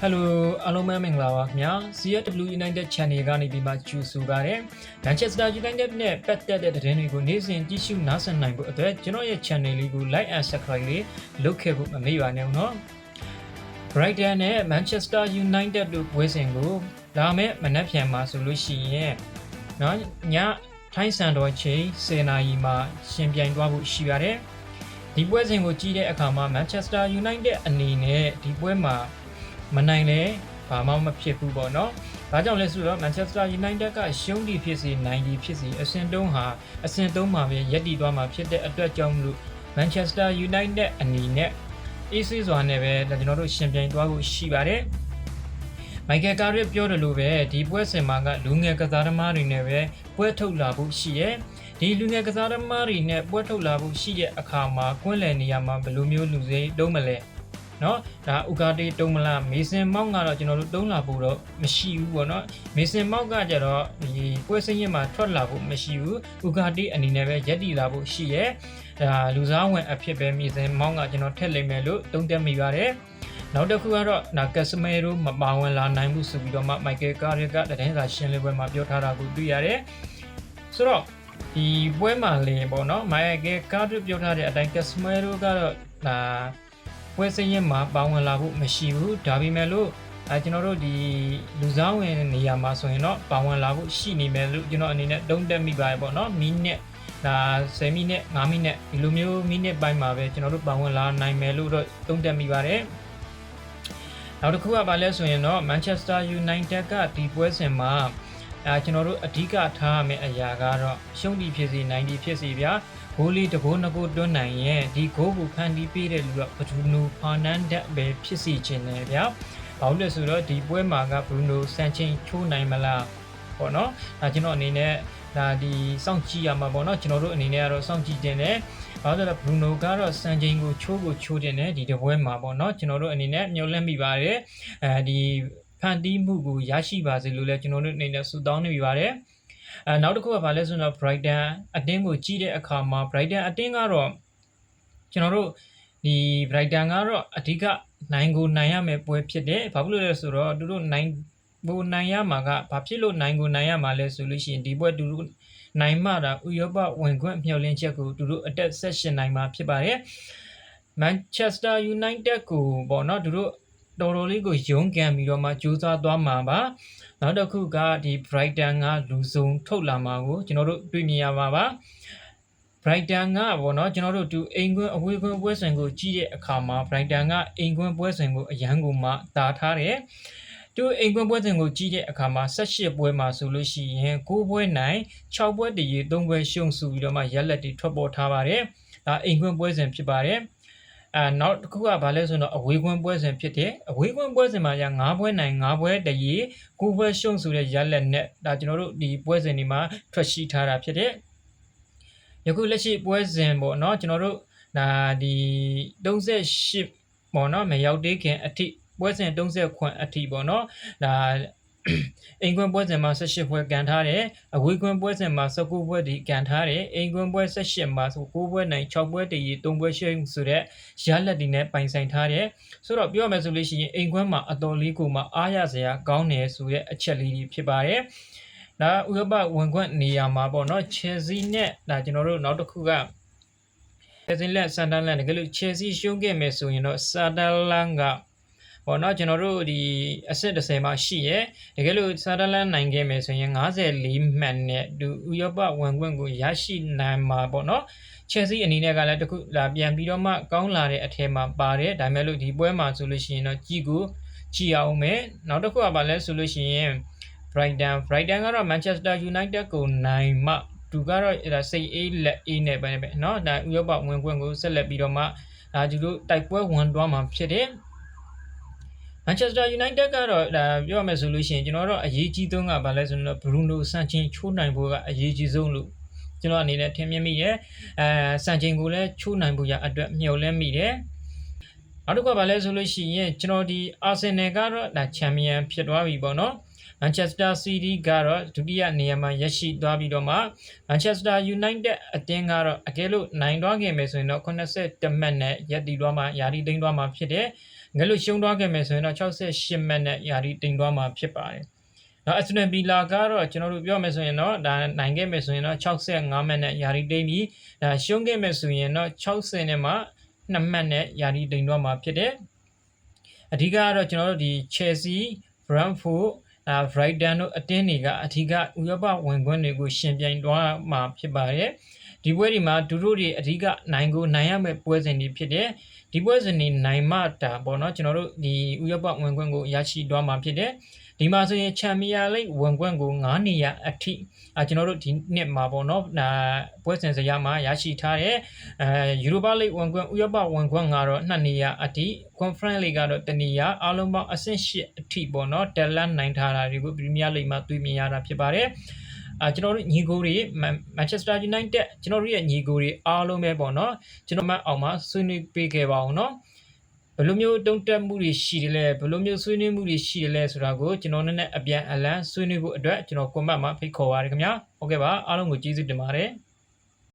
Hello အားလုံးပဲမင်္ဂလာပါခင်ဗျာ CFW United Channel ကနေပြီးမှကြိုဆိုပါရစေ Manchester United နဲ့ပတ်သက်တဲ့သတင်းတွေကိုနေ့စဉ်ကြည့်ရှုနားဆင်နိုင်ဖို့အတွက်ကျွန်တော်ရဲ့ channel လေးကို like and subscribe လေးလုပ်ခဲ့ဖို့မမေ့ပါနဲ့ဦးနော် Brighton နဲ့ Manchester United တို့ပွဲစဉ်ကိုလာမယ့်မနက်ဖြန်မှာဆိုလို့ရှိရင်နော်ညထိုင်းစံတော်ချိန်10နာရီမှာရှင်ပြိုင်သွားဖို့ရှိပါတယ်ဒီပွဲစဉ်ကိုကြည့်တဲ့အခါမှာ Manchester United အနေနဲ့ဒီပွဲမှာမနိုင်လဲဘာမှမဖြစ်ဘူးပေါ့နော်။ဒါကြောင့်လဲဆိုတော့ Manchester United ကရှုံးဒီဖြစ်စီနိုင်ဒီဖြစ်စီအဆင့်တုံးဟာအဆင့်သုံးမှာပဲရပ်တည်သွားမှာဖြစ်တဲ့အတွက်ကြောင့်မလို့ Manchester United အနေနဲ့အေးဆေးစွာနဲ့ပဲကျွန်တော်တို့ရှင်ပြိုင်သွားဖို့ရှိပါတယ်။ Michael Carrick ပြောတယ်လို့ပဲဒီပွဲစဉ်မှာကလူငယ်ကစားသမားတွေနဲ့ပဲပွဲထုတ်လာဖို့ရှိရဲ။ဒီလူငယ်ကစားသမားတွေနဲ့ပွဲထုတ်လာဖို့ရှိတဲ့အခါမှာကွင်းလည်နေရာမှာဘယ်လိုမျိုးလူစိမ်းတုံးမလဲနော်ဒါဥကာတေးတုံးမလားမေစင်မောက်ကတော့ကျွန်တော်တို့တုံးလာဖို့တော့မရှိဘူးပေါ့နော်မေစင်မောက်ကကြတော့ဒီပွဲစင်းရင်မှာထွက်လာဖို့မရှိဘူးဥကာတေးအနေနဲ့ပဲရက်တည်လာဖို့ရှိရဲဒါလူစားဝင်အဖြစ်ပဲမေစင်မောက်ကကျွန်တော်ထက်လိမ့်မယ်လို့တုံးတက်မိပါတယ်နောက်တစ်ခုကတော့နာကက်စမဲတို့မပါဝင်လာနိုင်ဘူးဆိုပြီးတော့မှမိုက်ကယ်ကာရီကသတင်းစာရှင်းလင်းပွဲမှာပြောထားတာကိုတွေ့ရတယ်ဆိုတော့ဒီပွဲမှာလေပေါ့နော်မိုက်ကယ်ကာရီပြောထားတဲ့အတိုင်းကက်စမဲတို့ကတော့ဒါပွဲစင်းရင်မှာပါဝင်လာဖို့မရှိဘူးဒါပေမဲ့လို့ကျွန်တော်တို့ဒီလူစားဝင်နေရာမှာဆိုရင်တော့ပါဝင်လာဖို့ရှိနေမယ်လို့ကျွန်တော်အနေနဲ့တုံးတက်မိပါတယ်ပေါ့နော်မိနစ်ဒါ10မိနစ်5မိနစ်ဒီလိုမျိုးမိနစ်ပိုင်းမှာပဲကျွန်တော်တို့ပါဝင်လာနိုင်မယ်လို့တော့တုံးတက်မိပါတယ်နောက်တစ်ခုကဘာလဲဆိုရင်တော့ Manchester United ကဒီပွဲစဉ်မှာကျွန်တော်တို့အဓိကထားရမယ့်အရာကတော့ရှုံးဒီဖြစ်စီနိုင်ဒီဖြစ်စီဗျာဂိုးလေးတစ်ဂိုးနှစ်ဂိုးတွန်းနိုင်ရင်ဒီဂိုးကိုဖန်တီးပေးတဲ့လူကဘရူနိုဖာနန်ဒက်ပဲဖြစ်စီခြင်းတယ်ဗျာဘာလို့လဲဆိုတော့ဒီပွဲမှာကဘရူနိုဆန်ချင်းချိုးနိုင်မလားပေါ့နော်ဒါကျွန်တော်အနေနဲ့ဒါဒီစောင့်ကြည့်ရမှာပေါ့နော်ကျွန်တော်တို့အနေနဲ့ကတော့စောင့်ကြည့်တင်တယ်ဘာလို့လဲဘရူနိုကတော့ဆန်ချင်းကိုချိုးတင်တယ်ဒီတပွဲမှာပေါ့နော်ကျွန်တော်တို့အနေနဲ့မျှော်လင့်မိပါတယ်ဒီဖန်တီးမှုကိုရရှိပါစေလို့လည်းကျွန်တော်တို့အနေနဲ့ဆုတောင်းနေပါတယ်နောက်တစ်ခုကဘာလဲဆိုတော့ Brighton အတင်းကိုကြီးတဲ့အခါမှာ Brighton အတင်းကတော့ကျွန်တော်တို့ဒီ Brighton ကတော့အဓိကနိုင်ကိုနိုင်ရမယ်ပွဲဖြစ်တယ်ဘာဖြစ်လို့လဲဆိုတော့သူတို့နိုင်ရမှာကဘာဖြစ်လို့နိုင်ကိုနိုင်ရမှာလဲဆိုလို့ရှိရင်ဒီပွဲသူတို့နိုင်မှတာဥရောပဝင်ခွင့်မျှော်လင့်ချက်ကိုသူတို့အတက်ဆက်ရှင်နိုင်မှာဖြစ်ပါတယ် Manchester United ကိုပေါ့နော်သူတို့တော်တော်လေးကိုယုံကန်ပြီးတော့မှကြိုးစားသွားမှာပါနောက်တစ်ခုကဒီ Brighton ကလူစုံထုတ်လာမှာကိုကျွန်တော်တို့တွေ့မြင်ရမှာပါ Brighton ကပေါ့နော်ကျွန်တော်တို့သူအိမ်ကွင်းအဝေးကွင်းပွဲစဉ်ကိုကြည့်တဲ့အခါမှာ Brighton ကအိမ်ကွင်းပွဲစဉ်ကိုအရန်ကိုမှတာထားတယ်သူအိမ်ကွင်းပွဲစဉ်ကိုကြည့်တဲ့အခါမှာ18ပွဲမှာဆိုလို့ရှိရင်9ပွဲနိုင်6ပွဲတည်3ပွဲရှုံးစုပြီးတော့မှရက်လက်တွေထွက်ပေါ်ထားပါတယ်ဒါအိမ်ကွင်းပွဲစဉ်ဖြစ်ပါတယ်နောက်တစ်ခုကဘာလဲဆိုတော့အဝေးကွင်းပွဲစဉ်ဖြစ်တယ်အဝေးကွင်းပွဲစဉ်မှာရ9ပွဲနိုင်9ပွဲတည်9ပွဲရှုံးဆိုတဲ့ရက်လက်နဲ့ဒါကျွန်တော်တို့ဒီပွဲစဉ်ဒီမှာထွက်ရှိထားတာဖြစ်တယ်ယခုလက်ရှိပွဲစဉ်ပေါ့နော်ကျွန်တော်တို့ဒါဒီ38ပေါ့နော်မရောက်သေးခင်အထိပွဲစဉ်30ခွန်အထိပေါ့နော်ဒါအိမ်ကွင်းပွဲစဉ်မှာ18ပွဲကန်ထားတယ်အဝေးကွင်းပွဲစဉ်မှာ19ပွဲဒီကန်ထားတယ်အိမ်ကွင်းပွဲ18မှာဆို9ပွဲနိုင်6ပွဲတည်3ပွဲရှုံးဆိုတဲ့ရလက်တွေနဲ့ပိုင်ဆိုင်ထားတယ်ဆိုတော့ပြောရမယ်ဆိုလို့ရှိရင်အိမ်ကွင်းမှာအတော်လေးကိုမှအားရစရာကောင်းတယ်ဆိုတဲ့အချက်လေးတွေဖြစ်ပါတယ်ဒါဥရောပဝင်ခွင့်နေရာမှာပေါ့နော် Chelsea နဲ့ဒါကျွန်တော်တို့နောက်တစ်ခုက Chelsea နဲ့ Sunderland တကယ်လို့ Chelsea ရှုံးခဲ့မယ်ဆိုရင်တော့ Sunderland ကပေါ့နော်ကျွန်တော်တို့ဒီအဆင့်30မှာရှိရယ်တကယ်လို့ Sunderland နိုင်ခဲ့မယ်ဆိုရင်54မှတ်နဲ့ဒီဥရောပဝင်ခွင့်ကိုရရှိနိုင်မှာပေါ့နော် Chelsea အနေနဲ့ကလည်းတခုလာပြန်ပြီးတော့မှကောင်းလာတဲ့အထက်မှာပါတယ်ဒါပေမဲ့လို့ဒီပွဲမှာဆိုလို့ရှိရင်တော့ကြည့်အောင်မယ်နောက်တစ်ခုကဘာလဲဆိုလို့ရှိရင် Brighton ကတော့ Manchester United ကိုနိုင်မှသူကတော့စိတ်အေးလက်အေးနဲ့ပဲเนาะဒါဥရောပဝင်ခွင့်ကိုဆက်လက်ပြီးတော့မှဒါသူတို့တိုက်ပွဲဝင်သွားမှာဖြစ်တယ်Manchester United ကတော့ဒါပြောရမယ်ဆိုလို့ရှိရင်ကျွန်တော်တို့အရေးကြီးဆုံးကဘာလဲဆိုတော့ Bruno Sanchez ချိုးနိုင်ဖို့ကအရေးကြီးဆုံးလို့ကျွန်တော်အနေနဲ့ထင်မြင်မိတယ်Sanchez ကိုလည်းချိုးနိုင်ဖို့ရအတွက်မျှော်လင့်မိတယ်နောက်တစ်ခုကဘာလဲဆိုလို့ရှိရင်ကျွန်တော်ဒီ Arsenal ကတော့ဒါချန်ပီယံဖြစ်သွားပြီပေါ့နော်Manchester City ကတော့ဒုတိယနေရာမှာရရှိသွားပြီးတော့မှ Manchester United အတင်းကတော့အကယ်လို့နိုင်သွားခဲ့မယ်ဆိုရင်တော့81မှတ်နဲ့ရပ်တည်သွားမှာယာတီသိမ်းသွားမှာဖြစ်တယ် ငယ်လို့ရှုံးသွားခဲ့မယ်ဆိုရင်တော့68မှတ်နဲ့ယာရီတင်သွားမှာဖြစ်ပါတယ်နော်အစတွန်ဗီလာကတော့ကျွန်တော်တို့ပြောမယ်ဆိုရင်တော့ဒါနိုင်ခဲ့မယ်ဆိုရင်တော့65မှတ်နဲ့ယာရီတိမ့်ပြီးဒါရှုံးခဲ့မယ်ဆိုရင်တော့60နဲ့မှ2မှတ်နဲ့ယာရီတိမ့်သွားမှာဖြစ်တယ်အဓိကကတော့ကျွန်တော်တို့ဒီ Chelsea Brentford Brighton တို့အတင်းတွေကအဓိကဥရောပဝင်ခွင့်တွေကိုရှင်ပြိုင်သွားမှာဖြစ်ပါတယ်ဒီပွဲဒီမှာဒူတို့တွေအဓိကနိုင်ကိုနိုင်ရမယ့်ပွဲစဉ်တွေဖြစ်တယ်ဒီပွဲစဉ်တွေနိုင်မှတာပေါ့နော်ကျွန်တော်တို့ဒီဥရောပဝင်ခွင့်ကိုရရှိသွားမှာဖြစ်တယ်ဒီမှာဆိုရင်ချန်ပီယံလိဝင်ခွင့်ကို9နေရာအထိကျွန်တော်တို့ဒီနှစ်မှာပေါ့နော်ပွဲစဉ်စရာမှာရရှိထားတဲ့ယူရိုပါလိဝင်ခွင့်ဥရောပဝင်ခွင့်ကတော့2နေရာအထိ Conference League ကတော့1နေရာအားလုံးပေါင်းအဆင့်8အထိပေါ့နော်တက်လန်နိုင်ထားတာတွေကို Premier League မှာတွေ့မြင်ရတာဖြစ်ပါတယ်ကျွန်တော်တို့ညီကိုတွေ Manchester United ကျွန်တော်တို့ရဲ့ညီကိုတွေအားလုံးပဲပေါ့နော်ကျွန်တော်မှအောင်မှာဆွေးနွေးပေးခဲ့ပါအောင်နော်ဘယ်လိုမျိုးတုံ့တက်မှုတွေရှိတယ်လဲဘယ်လိုမျိုးဆွေးနွေးမှုတွေရှိတယ်လဲဆိုတာကိုကျွန်တော်နဲ့အပြန်အလှန်ဆွေးနွေးဖို့အတွက်ကျွန်တော် comment မှာဖိတ်ခေါ်ပါရခင်ဗျာဟုတ်ကဲ့ပါအားလုံးကိုကျေးဇူးတင်ပါတယ်